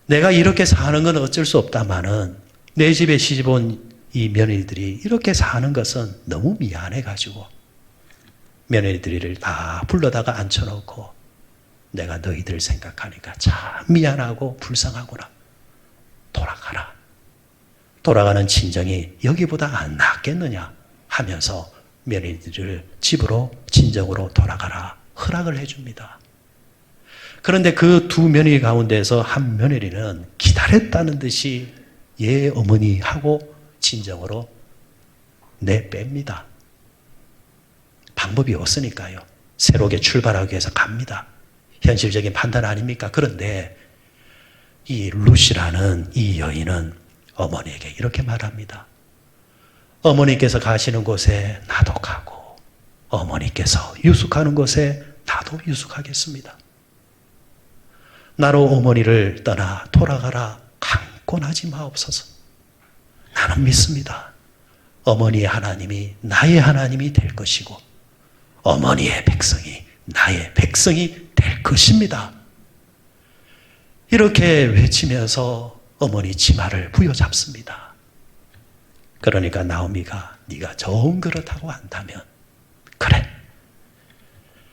내가 이렇게 사는 건 어쩔 수 없다마는 내 집에 시집 온 이 며느리들이 이렇게 사는 것은 너무 미안해가지고 며느리들을 다 불러다가 앉혀놓고 내가 너희들 생각하니까 참 미안하고 불쌍하구나. 돌아가라. 돌아가는 친정이 여기보다 안 낫겠느냐 하면서 며느리들을 집으로 친정으로 돌아가라 허락을 해줍니다. 그런데 그 2며느리 가운데서 한 며느리는 기다렸다는 듯이 예 어머니 하고 친정으로 내뺍니다. 방법이 없으니까요. 새롭게 출발하기 위해서 갑니다. 현실적인 판단 아닙니까? 그런데 이 룻이라는 이 여인은 어머니에게 이렇게 말합니다. 어머니께서 가시는 곳에 나도 가고 어머니께서 유숙하는 곳에 나도 유숙하겠습니다. 나로 어머니를 떠나 돌아가라 강권하지 마옵소서. 나는 믿습니다. 어머니의 하나님이 나의 하나님이 될 것이고 어머니의 백성이 나의 백성이 될 것입니다. 이렇게 외치면서 어머니 치마를 부여잡습니다. 그러니까 나오미가 네가 좋은 그릇하고 한다면 그래.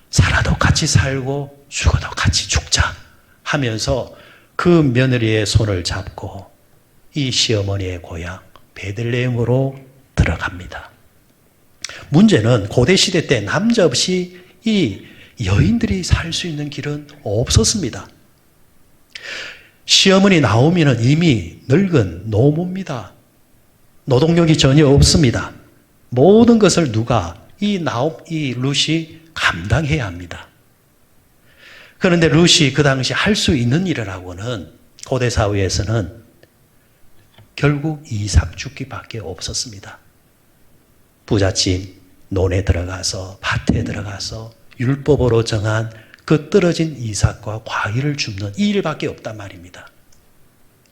살아도 같이 살고 죽어도 같이 죽자 하면서 그 며느리의 손을 잡고 이 시어머니의 고향 베들레헴으로 들어갑니다. 문제는 고대 시대 때 남자 없이 이 여인들이 살 수 있는 길은 없었습니다. 시어머니 나오미는 이미 늙은 노모입니다. 노동력이 전혀 없습니다. 모든 것을 누가 이 룻이 감당해야 합니다. 그런데 룻이 그 당시 할 수 있는 일이라고는 고대 사회에서는 결국 이삭 죽기밖에 없었습니다. 부잣집 논에 들어가서 밭에 들어가서 율법으로 정한 그 떨어진 이삭과 과일을 줍는 이 일밖에 없단 말입니다.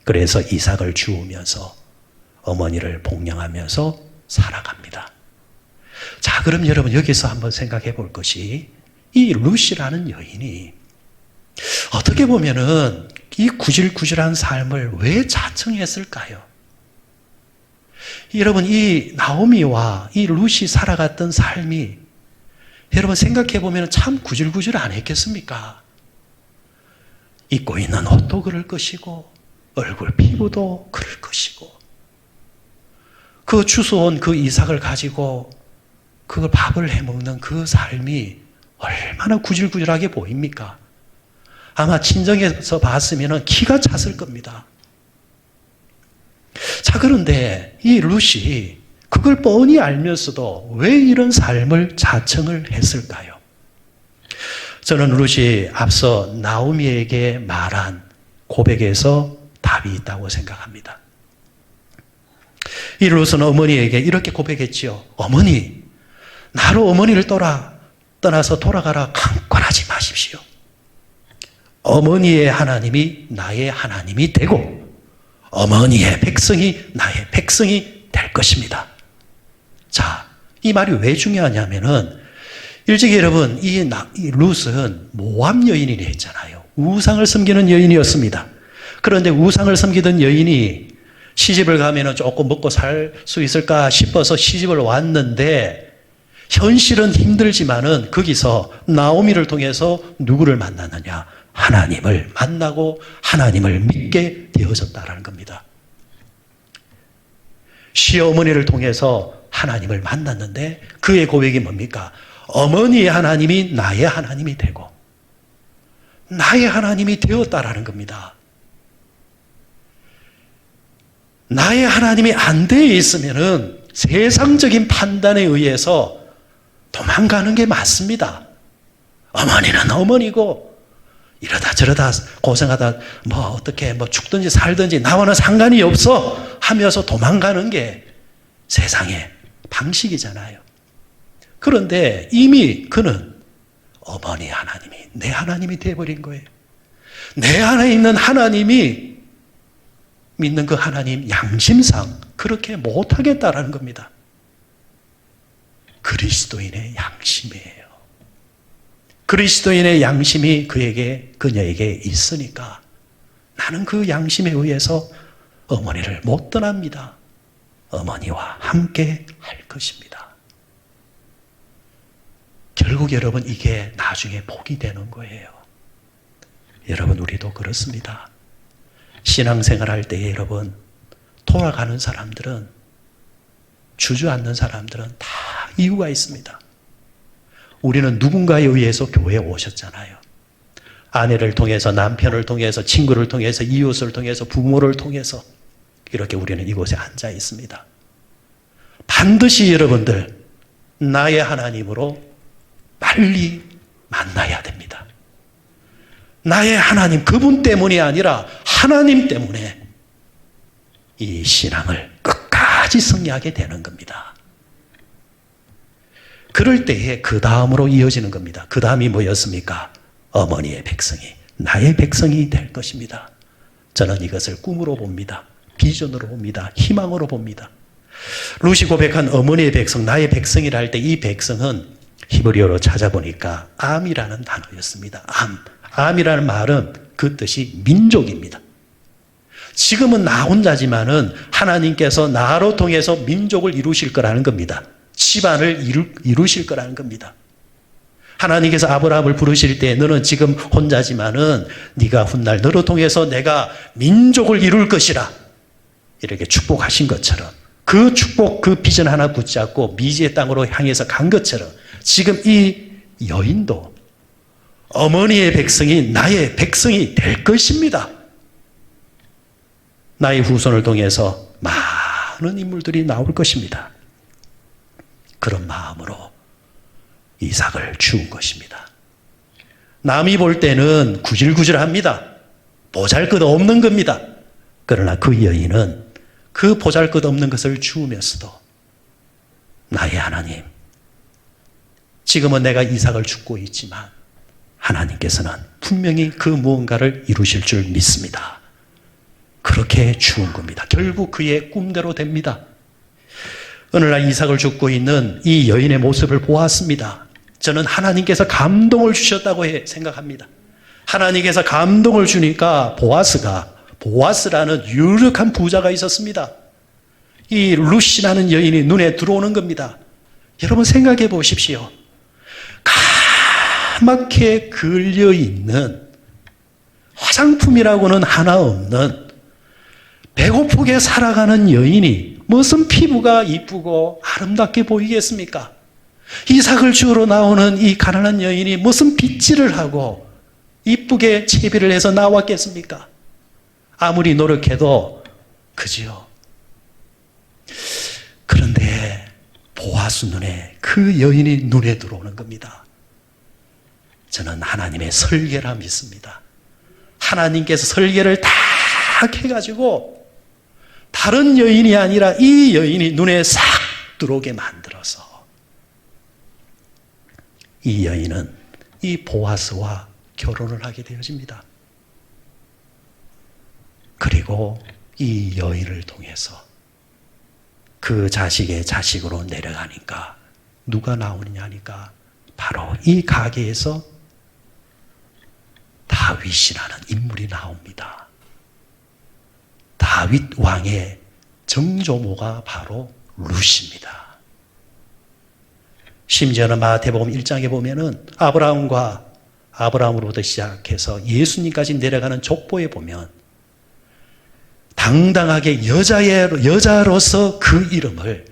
그래서 이삭을 주우면서 어머니를 복양하면서 살아갑니다. 자, 그럼 여러분 여기서 한번 생각해 볼 것이 이 룻이라는 여인이 어떻게 보면은 이 구질구질한 삶을 왜 자청했을까요? 여러분 이 나오미와 이 룻이 살아갔던 삶이 여러분 생각해 보면 참 구질구질 안 했겠습니까? 입고 있는 옷도 그럴 것이고 얼굴 피부도 그럴 것이고 그 주워온 그 이삭을 가지고 그걸 밥을 해먹는 그 삶이 얼마나 구질구질하게 보입니까? 아마 친정에서 봤으면 기가 찼을 겁니다. 자, 그런데 이 룻이 그걸 뻔히 알면서도 왜 이런 삶을 자청을 했을까요? 저는 룻이 앞서 나오미에게 말한 고백에서 답이 있다고 생각합니다. 이 룻은 어머니에게 이렇게 고백했지요. 어머니, 나로 어머니를 떠나서 돌아가라 강권하지 마십시오. 어머니의 하나님이 나의 하나님이 되고 어머니의 백성이 나의 백성이 될 것입니다. 자, 이 말이 왜 중요하냐면은 일찍 여러분 이 룻은 모압 여인이라 했잖아요. 우상을 섬기는 여인이었습니다. 그런데 우상을 섬기던 여인이 시집을 가면은 조금 먹고 살 수 있을까 싶어서 시집을 왔는데 현실은 힘들지만은 거기서 나오미를 통해서 누구를 만났느냐? 하나님을 만나고 하나님을 믿게 되어졌다라는 겁니다. 시어머니를 통해서 하나님을 만났는데 그의 고백이 뭡니까? 어머니의 하나님이 나의 하나님이 되고 나의 하나님이 되었다라는 겁니다. 나의 하나님이 안 되어 있으면은 세상적인 판단에 의해서 도망가는 게 맞습니다. 어머니는 어머니고 이러다 저러다 고생하다 뭐 어떻게 뭐 죽든지 살든지 나와는 상관이 없어 하면서 도망가는 게 세상의 방식이잖아요. 그런데 이미 그는 어머니 하나님이 내 하나님이 되어버린 거예요. 내 안에 있는 하나님이 믿는 그 하나님 양심상 그렇게 못하겠다라는 겁니다. 그리스도인의 양심이에요. 그리스도인의 양심이 그녀에게 있으니까 나는 그 양심에 의해서 어머니를 못 떠납니다. 어머니와 함께 할 것입니다. 결국 여러분 이게 나중에 복이 되는 거예요. 여러분 우리도 그렇습니다. 신앙생활 할 때 여러분 돌아가는 사람들은 주저앉는 사람들은 다 이유가 있습니다. 우리는 누군가에 의해서 교회에 오셨잖아요. 아내를 통해서 남편을 통해서 친구를 통해서 이웃을 통해서 부모를 통해서 이렇게 우리는 이곳에 앉아 있습니다. 반드시 여러분들 나의 하나님으로 빨리 만나야 됩니다. 나의 하나님 그분 때문이 아니라 하나님 때문에 이 신앙을 끝까지 승리하게 되는 겁니다. 그럴 때에 그 다음으로 이어지는 겁니다. 그 다음이 뭐였습니까? 어머니의 백성이 나의 백성이 될 것입니다. 저는 이것을 꿈으로 봅니다. 비전으로 봅니다. 희망으로 봅니다. 룻이 고백한 어머니의 백성, 나의 백성이라 할 때 이 백성은 히브리어로 찾아보니까 암이라는 단어였습니다. 암이라는 말은 그 뜻이 민족입니다. 지금은 나 혼자지만은 하나님께서 나로 통해서 민족을 이루실 거라는 겁니다. 집안을 이루실 거라는 겁니다. 하나님께서 아브라함을 부르실 때 너는 지금 혼자지만은 네가 훗날 너로 통해서 내가 민족을 이룰 것이라 이렇게 축복하신 것처럼 그 축복 그 비전 하나 붙잡고 미지의 땅으로 향해서 간 것처럼 지금 이 여인도 어머니의 백성이 나의 백성이 될 것입니다. 나의 후손을 통해서 많은 인물들이 나올 것입니다. 그런 마음으로 이삭을 주운 것입니다. 남이 볼 때는 구질구질합니다. 보잘것없는 겁니다. 그러나 그 여인은 그 보잘것없는 것을 주우면서도 나의 하나님, 지금은 내가 이삭을 죽고 있지만 하나님께서는 분명히 그 무언가를 이루실 줄 믿습니다. 그렇게 주운 겁니다. 결국 그의 꿈대로 됩니다. 어느 날 이삭을 죽고 있는 이 여인의 모습을 보았습니다. 저는 하나님께서 감동을 주셨다고 생각합니다. 하나님께서 감동을 주니까 보아스라는 유력한 부자가 있었습니다. 이 룻이라는 여인이 눈에 들어오는 겁니다. 여러분 생각해 보십시오. 까맣게 걸려있는 화장품이라고는 하나 없는 배고프게 살아가는 여인이 무슨 피부가 이쁘고 아름답게 보이겠습니까? 이삭을 주우러 나오는 이 가난한 여인이 무슨 빗질을 하고 이쁘게 채비를 해서 나왔겠습니까? 아무리 노력해도 그지요. 그런데 보아스 눈에 그 여인이 눈에 들어오는 겁니다. 저는 하나님의 설계라 믿습니다. 하나님께서 설계를 다 해가지고 다른 여인이 아니라 이 여인이 눈에 싹 들어오게 만들어서 이 여인은 이 보아스와 결혼을 하게 되어집니다. 그리고 이 여인을 통해서 그 자식의 자식으로 내려가니까 누가 나오느냐 하니까 바로 이 가게에서 다윗이라는 인물이 나옵니다. 다윗 왕의 정조모가 바로 룻입니다. 심지어는 마태복음 1장에 보면은 아브라함으로부터 시작해서 예수님까지 내려가는 족보에 보면 당당하게 여자로서 그 이름을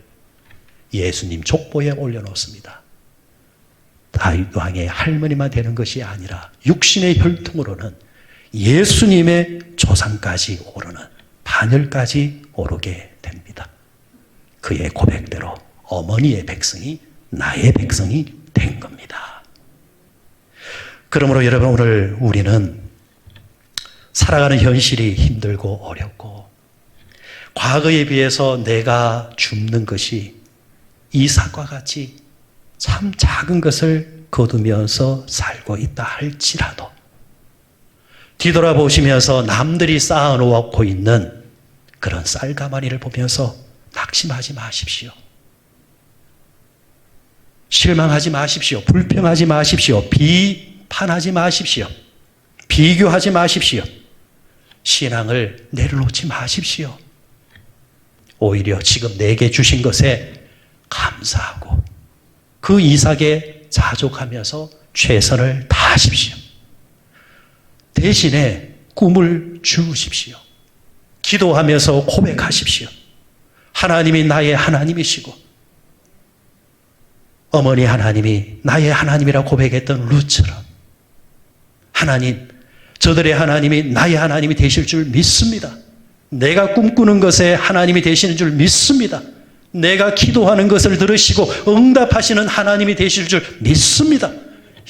예수님 족보에 올려놓습니다. 다윗 왕의 할머니만 되는 것이 아니라 육신의 혈통으로는 예수님의 조상까지 오르는 반열까지 오르게 됩니다. 그의 고백대로 어머니의 백성이 나의 백성이 된 겁니다. 그러므로 여러분, 오늘 우리는 살아가는 현실이 힘들고 어렵고 과거에 비해서 내가 줍는 것이 이삭과 같이 참 작은 것을 거두면서 살고 있다 할지라도 뒤돌아보시면서 남들이 쌓아놓고 있는 그런 쌀가마니를 보면서 낙심하지 마십시오. 실망하지 마십시오. 불평하지 마십시오. 비판하지 마십시오. 비교하지 마십시오. 신앙을 내려놓지 마십시오. 오히려 지금 내게 주신 것에 감사하고 그 이삭에 자족하면서 최선을 다하십시오. 대신에 꿈을 주십시오. 기도하면서 고백하십시오. 하나님이 나의 하나님이시고 어머니 하나님이 나의 하나님이라 고백했던 룻처럼 하나님, 저들의 하나님이 나의 하나님이 되실 줄 믿습니다. 내가 꿈꾸는 것에 하나님이 되시는 줄 믿습니다. 내가 기도하는 것을 들으시고 응답하시는 하나님이 되실 줄 믿습니다.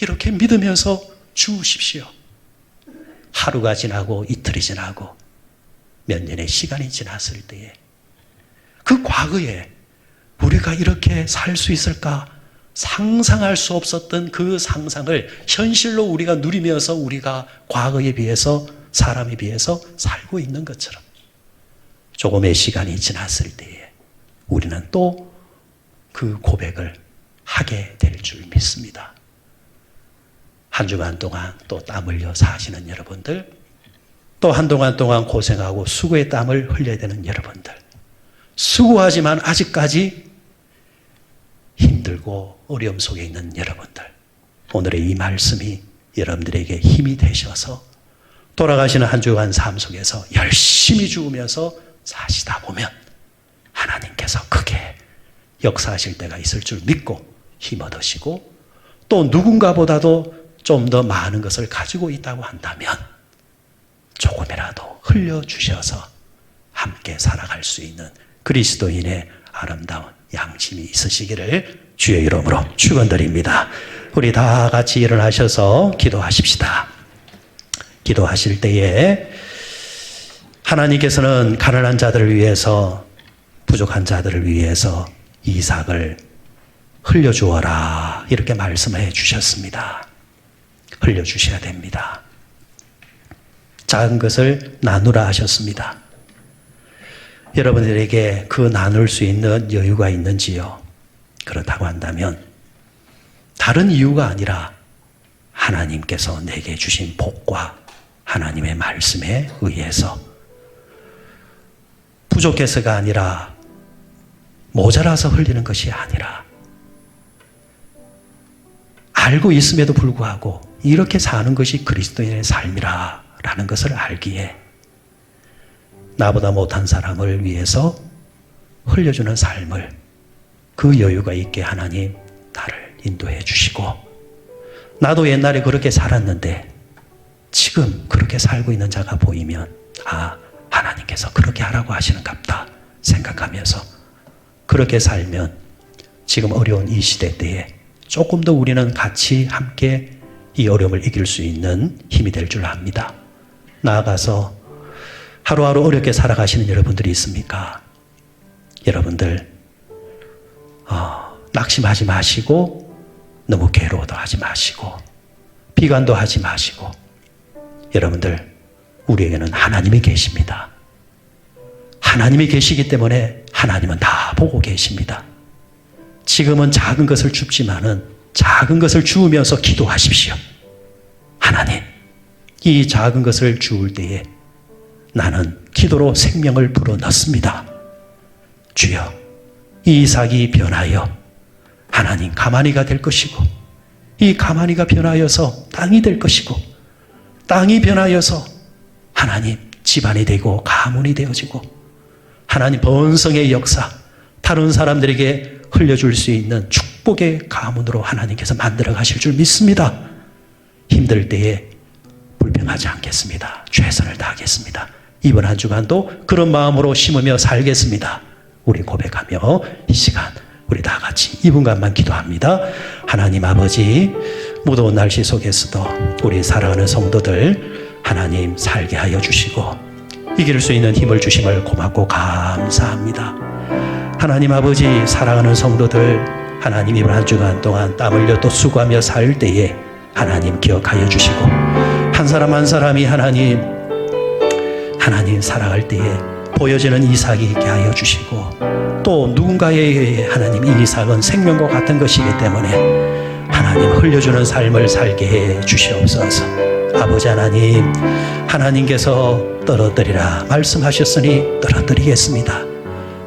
이렇게 믿으면서 주십시오. 하루가 지나고 이틀이 지나고 몇 년의 시간이 지났을 때에 그 과거에 우리가 이렇게 살 수 있을까 상상할 수 없었던 그 상상을 현실로 우리가 누리면서 우리가 과거에 비해서 사람에 비해서 살고 있는 것처럼 조금의 시간이 지났을 때에 우리는 또 그 고백을 하게 될 줄 믿습니다. 한 주간 동안 또 땀 흘려 사시는 여러분들, 또 한동안 동안 고생하고 수고의 땀을 흘려야 되는 여러분들, 수고하지만 아직까지 힘들고 어려움 속에 있는 여러분들, 오늘의 이 말씀이 여러분들에게 힘이 되셔서 돌아가시는 한 주간 삶 속에서 열심히 죽으면서 사시다 보면 하나님께서 크게 역사하실 때가 있을 줄 믿고 힘 얻으시고 또 누군가보다도 좀 더 많은 것을 가지고 있다고 한다면 조금이라도 흘려주셔서 함께 살아갈 수 있는 그리스도인의 아름다운 양심이 있으시기를 주의 이름으로 축원드립니다. 우리 다 같이 일어나셔서 기도하십시다. 기도하실 때에 하나님께서는 가난한 자들을 위해서, 부족한 자들을 위해서 이삭을 흘려주어라 이렇게 말씀해 주셨습니다. 흘려주셔야 됩니다. 작은 것을 나누라 하셨습니다. 여러분들에게 그 나눌 수 있는 여유가 있는지요? 그렇다고 한다면 다른 이유가 아니라 하나님께서 내게 주신 복과 하나님의 말씀에 의해서 부족해서가 아니라 모자라서 흘리는 것이 아니라 알고 있음에도 불구하고 이렇게 사는 것이 그리스도인의 삶이라는 것을 알기에 나보다 못한 사람을 위해서 흘려주는 삶을 그 여유가 있게 하나님 나를 인도해 주시고 나도 옛날에 그렇게 살았는데 지금 그렇게 살고 있는 자가 보이면 하나님께서 그렇게 하라고 하시는갑다 생각하면서 그렇게 살면 지금 어려운 이 시대 때에 조금 더 우리는 같이 함께 이 어려움을 이길 수 있는 힘이 될 줄 압니다. 나아가서 하루하루 어렵게 살아가시는 여러분들이 있습니까? 여러분들 낙심하지 마시고 너무 괴로워도 하지 마시고 비관도 하지 마시고 여러분들 우리에게는 하나님이 계십니다. 하나님이 계시기 때문에 하나님은 다 보고 계십니다. 지금은 작은 것을 줍지만은 작은 것을 주우면서 기도하십시오. 하나님, 이 작은 것을 주울 때에 나는 기도로 생명을 불어넣습니다. 주여, 이 이삭이 변하여 하나님 가마니가 될 것이고 이 가마니가 변하여서 땅이 될 것이고 땅이 변하여서 하나님 집안이 되고 가문이 되어지고 하나님 번성의 역사 다른 사람들에게 흘려줄 수 있는 축복 축복의 가문으로 하나님께서 만들어 가실 줄 믿습니다. 힘들 때에 불평하지 않겠습니다. 최선을 다하겠습니다. 이번 한 주간도 그런 마음으로 심으며 살겠습니다. 우리 고백하며 이 시간 우리 다 같이 2분간만 기도합니다. 하나님 아버지, 무더운 날씨 속에서도 우리 사랑하는 성도들 하나님 살게 하여 주시고 이길 수 있는 힘을 주심을 고맙고 감사합니다. 하나님 아버지, 사랑하는 성도들 하나님 이번 한 주간 동안 땀 흘려 또 수고하며 살 때에 하나님 기억하여 주시고 한 사람 한 사람이 하나님 살아갈 때에 보여지는 이삭이 있게 하여 주시고 또 누군가의 하나님 이 이삭은 생명과 같은 것이기 때문에 하나님 흘려주는 삶을 살게 해 주시옵소서. 아버지 하나님, 하나님께서 떨어뜨리라 말씀하셨으니 떨어뜨리겠습니다.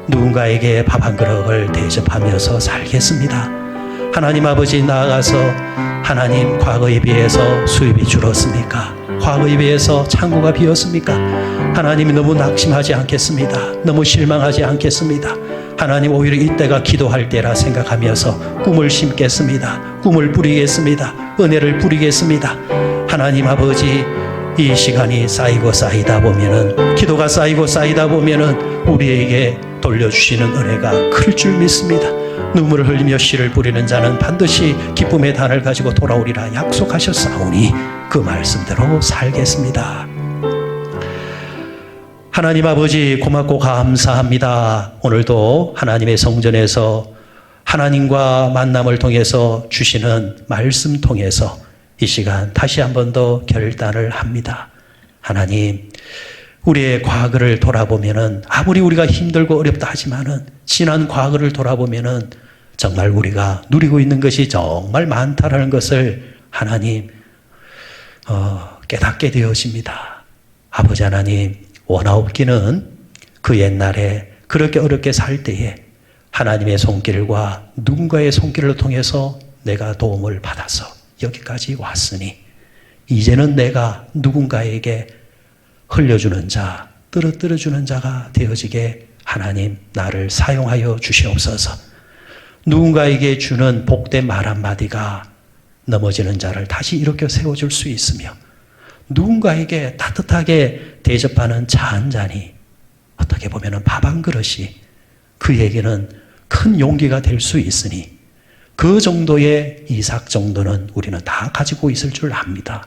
누군가에게 밥 한 그릇을 대접하면서 살겠습니다. 하나님 아버지, 나아가서 하나님 과거에 비해서 수입이 줄었습니까? 과거에 비해서 창고가 비었습니까? 하나님이 너무 낙심하지 않겠습니다. 너무 실망하지 않겠습니다. 하나님 오히려 이때가 기도할 때라 생각하면서 꿈을 심겠습니다. 꿈을 뿌리겠습니다. 은혜를 뿌리겠습니다. 하나님 아버지, 이 시간이 쌓이고 쌓이다 보면은, 기도가 쌓이고 쌓이다 보면은 우리에게 돌려주시는 은혜가 클 줄 믿습니다. 눈물을 흘리며 씨를 뿌리는 자는 반드시 기쁨의 단을 가지고 돌아오리라 약속하셨사오니 그 말씀대로 살겠습니다. 하나님 아버지, 고맙고 감사합니다. 오늘도 하나님의 성전에서 하나님과 만남을 통해서 주시는 말씀 통해서 이 시간 다시 한 번 더 결단을 합니다. 하나님, 우리의 과거를 돌아보면은 아무리 우리가 힘들고 어렵다 하지만은 지난 과거를 돌아보면은 정말 우리가 누리고 있는 것이 정말 많다라는 것을 하나님 깨닫게 되어집니다. 아버지 하나님, 원하옵기는 그 옛날에 그렇게 어렵게 살 때에 하나님의 손길과 누군가의 손길을 통해서 내가 도움을 받아서 여기까지 왔으니 이제는 내가 누군가에게 흘려주는 자, 떨어뜨려주는 자가 되어지게 하나님 나를 사용하여 주시옵소서. 누군가에게 주는 복된 말 한마디가 넘어지는 자를 다시 일으켜 세워줄 수 있으며 누군가에게 따뜻하게 대접하는 차 한 잔이 어떻게 보면 밥 한 그릇이 그에게는 큰 용기가 될 수 있으니 그 정도의 이삭 정도는 우리는 다 가지고 있을 줄 압니다.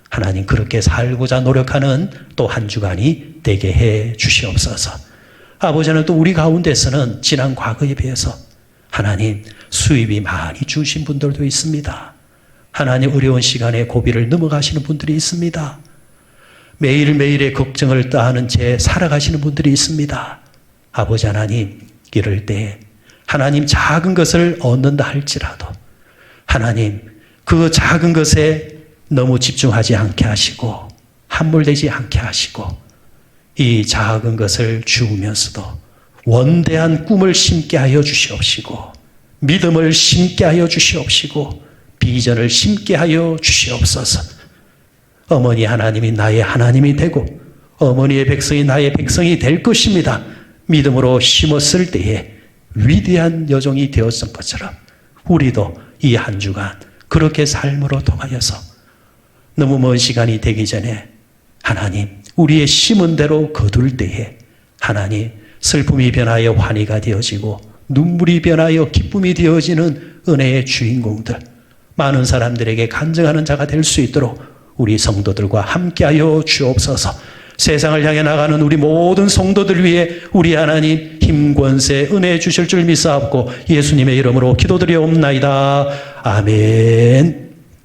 하나님, 그렇게 살고자 노력하는 또 한 주간이 되게 해 주시옵소서. 아버지는 또 우리 가운데서는 지난 과거에 비해서 하나님 수입이 많이 주신 분들도 있습니다. 하나님 어려운 시간에 고비를 넘어가시는 분들이 있습니다. 매일매일의 걱정을 따하는 채 살아가시는 분들이 있습니다. 아버지 하나님, 이럴 때 하나님 작은 것을 얻는다 할지라도 하나님 그 작은 것에 너무 집중하지 않게 하시고 함몰되지 않게 하시고 이 작은 것을 주우면서도 원대한 꿈을 심게 하여 주시옵시고 믿음을 심게 하여 주시옵시고 비전을 심게 하여 주시옵소서. 어머니 하나님이 나의 하나님이 되고 어머니의 백성이 나의 백성이 될 것입니다. 믿음으로 심었을 때에 위대한 여종이 되었던 것처럼 우리도 이 한 주간 그렇게 삶으로 통하여서 너무 먼 시간이 되기 전에 하나님 우리의 심은 대로 거둘 때에 하나님 슬픔이 변하여 환희가 되어지고 눈물이 변하여 기쁨이 되어지는 은혜의 주인공들, 많은 사람들에게 간증하는 자가 될 수 있도록 우리 성도들과 함께하여 주옵소서. 세상을 향해 나가는 우리 모든 성도들 위해 우리 하나님 힘, 권세, 은혜 주실 줄 믿사옵고 예수님의 이름으로 기도드리옵나이다. 아멘.